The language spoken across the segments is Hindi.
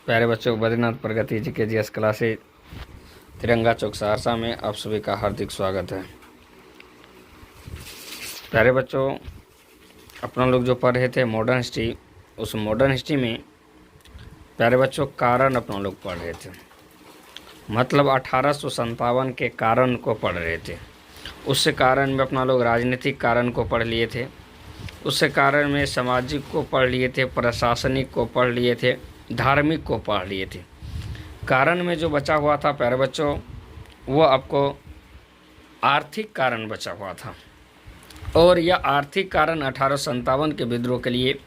प्यारे बच्चों, बद्रीनाथ प्रगति जी के जीएस क्लासेज तिरंगा चौक सहरसा में आप सभी का हार्दिक स्वागत है। प्यारे बच्चों, अपना लोग जो पढ़ रहे थे मॉडर्न हिस्ट्री, उस मॉडर्न हिस्ट्री में प्यारे बच्चों कारण अपना लोग पढ़ रहे थे, मतलब 1857 के कारण को पढ़ रहे थे। उससे कारण में अपना लोग राजनीतिक कारण को पढ़ लिए थे, उससे कारण में सामाजिक को पढ़ लिए थे, प्रशासनिक को पढ़ लिए थे, धार्मिक को पढ़ लिए थे। कारण में जो बचा हुआ था प्यारे बच्चों, वो आपको आर्थिक कारण बचा हुआ था, और यह आर्थिक कारण 1857 के विद्रोह के लिए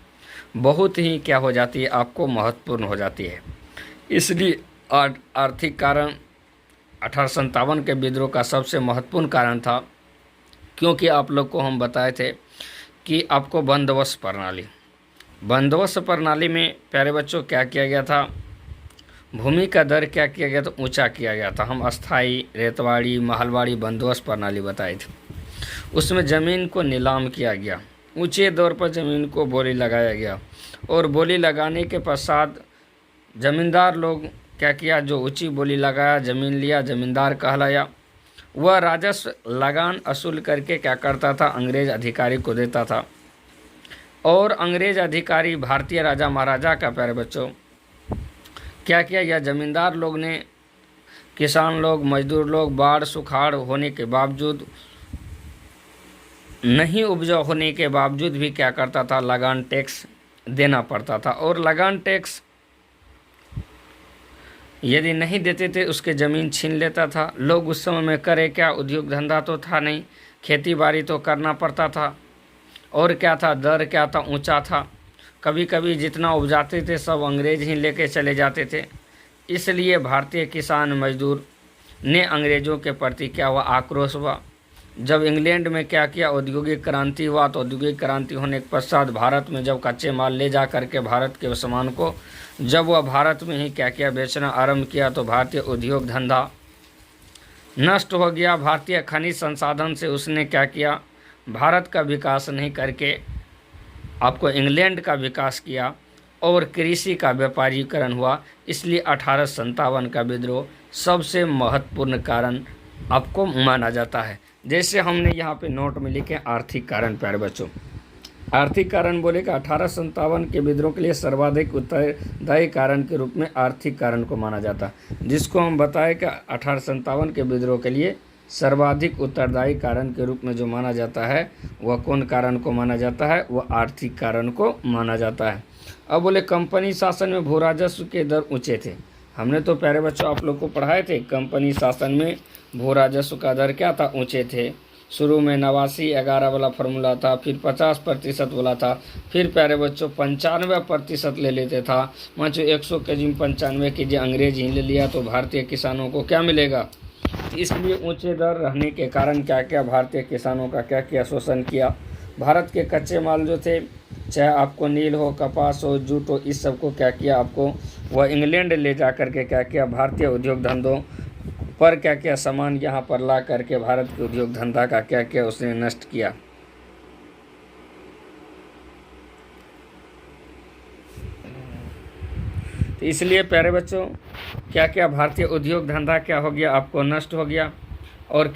बहुत ही क्या हो जाती है, आपको महत्वपूर्ण हो जाती है। इसलिए आर्थिक कारण 1857 के विद्रोह का सबसे महत्वपूर्ण कारण था, क्योंकि आप लोग को हम बताए थे कि आपको बंदोबस्त प्रणाली में प्यारे बच्चों क्या किया गया था, भूमि का दर क्या किया गया था, ऊंचा किया गया था। हम अस्थाई, रेतवाड़ी, महलवाड़ी बंदोबस्त प्रणाली बताए थे। उसमें ज़मीन को नीलाम किया गया, ऊंचे दर पर ज़मीन को बोली लगाया गया, और बोली लगाने के पश्चात ज़मींदार लोग क्या किया, जो ऊंची बोली लगाया, ज़मीन लिया, ज़मींदार कहलाया। वह राजस्व लगान असूल करके क्या करता था, अंग्रेज़ अधिकारी को देता था, और अंग्रेज़ अधिकारी भारतीय राजा महाराजा का प्यारे बच्चों क्या किया, यह ज़मींदार लोग ने, किसान लोग, मजदूर लोग बाढ़ सुखाड़ होने के बावजूद, नहीं उपजाऊ होने के बावजूद भी क्या करता था, लगान टैक्स देना पड़ता था। और लगान टैक्स यदि नहीं देते थे, उसके ज़मीन छीन लेता था। लोग उस समय में करे क्या, उद्योग धंधा तो था नहीं, खेती बाड़ी तो करना पड़ता था, और क्या था, दर क्या था, ऊंचा था। कभी कभी जितना उपजाते थे सब अंग्रेज ही लेके चले जाते थे। इसलिए भारतीय किसान मजदूर ने अंग्रेज़ों के प्रति क्या हुआ, आक्रोश हुआ। जब इंग्लैंड में क्या किया, औद्योगिक क्रांति हुआ, तो औद्योगिक क्रांति होने के पश्चात भारत में जब कच्चे माल ले जा करके भारत के सामान को जब वह भारत में ही क्या किया, बेचना आरंभ किया, तो भारतीय उद्योग धंधा नष्ट हो गया। भारतीय खनिज संसाधन से उसने क्या किया, भारत का विकास नहीं करके आपको इंग्लैंड का विकास किया, और कृषि का व्यापारीकरण हुआ। इसलिए 1857 का विद्रोह सबसे महत्वपूर्ण कारण आपको माना जाता है। जैसे हमने यहाँ पे नोट में लिखे आर्थिक कारण प्यारे बच्चों, आर्थिक कारण बोले कि 1857 के विद्रोह के लिए सर्वाधिक उत्तरदायी कारण के रूप में आर्थिक कारण को माना जाता, जिसको हम बताएं कि 1857 के विद्रोह के लिए सर्वाधिक उत्तरदायी कारण के रूप में जो माना जाता है, वह कौन कारण को माना जाता है, वह आर्थिक कारण को माना जाता है। अब बोले कंपनी शासन में भू राजस्व के दर ऊंचे थे। हमने तो प्यारे बच्चों आप लोग को पढ़ाए थे, कंपनी शासन में भू राजस्व का दर क्या था, ऊंचे थे। शुरू में 89-11 वाला फार्मूला था, फिर 50% वाला था, फिर प्यारे बच्चों 95% ले लेते था। मान लो 100 के जी में 95 के जी अंग्रेज ही ले लिया, तो भारतीय किसानों को क्या मिलेगा। इसलिए ऊंचे दर रहने के कारण क्या किया, भारतीय किसानों का क्या किया, शोषण किया। भारत के कच्चे माल जो थे, चाहे आपको नील हो, कपास हो, जूट हो, इस सब को क्या किया, आपको वह इंग्लैंड ले जा करके क्या किया, भारतीय उद्योग धंधों पर क्या किया, सामान यहाँ पर ला करके भारत के उद्योग धंधा का क्या किया, उसने नष्ट किया। तो इसलिए प्यारे बच्चों क्या क्या, भारतीय उद्योग धंधा क्या हो गया, आपको नष्ट हो गया। और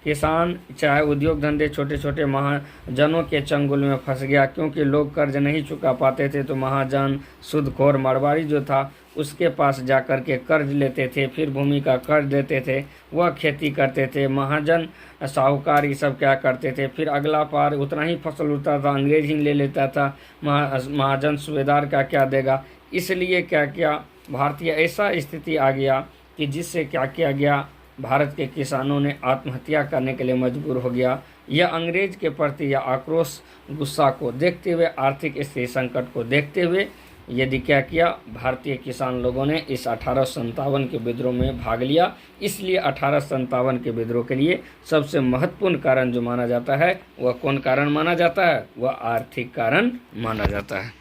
किसान चाहे उद्योग धंधे छोटे छोटे महाजनों के चंगुल में फंस गया, क्योंकि लोग कर्ज नहीं चुका पाते थे। तो महाजन सुदखोर मारवाड़ी जो था, उसके पास जा कर के कर्ज लेते थे, फिर भूमि का कर्ज देते थे, वह खेती करते थे। महाजन साहूकार ये सब क्या करते थे, फिर अगला पार उतना ही फसल उठता था, अंग्रेज ही ले लेता था। महाजन सूबेदार का क्या देगा। इसलिए क्या किया, भारतीय ऐसा स्थिति आ गया कि जिससे क्या किया गया, भारत के किसानों ने आत्महत्या करने के लिए मजबूर हो गया। यह अंग्रेज के प्रति या आक्रोश गुस्सा को देखते हुए, आर्थिक स्थिति संकट को देखते हुए यदि क्या किया, भारतीय किसान लोगों ने इस 1857 के विद्रोह में भाग लिया। इसलिए 1857 के विद्रोह के लिए सबसे महत्वपूर्ण कारण जो माना जाता है, वह कौन कारण माना जाता है, वह आर्थिक कारण माना जाता है।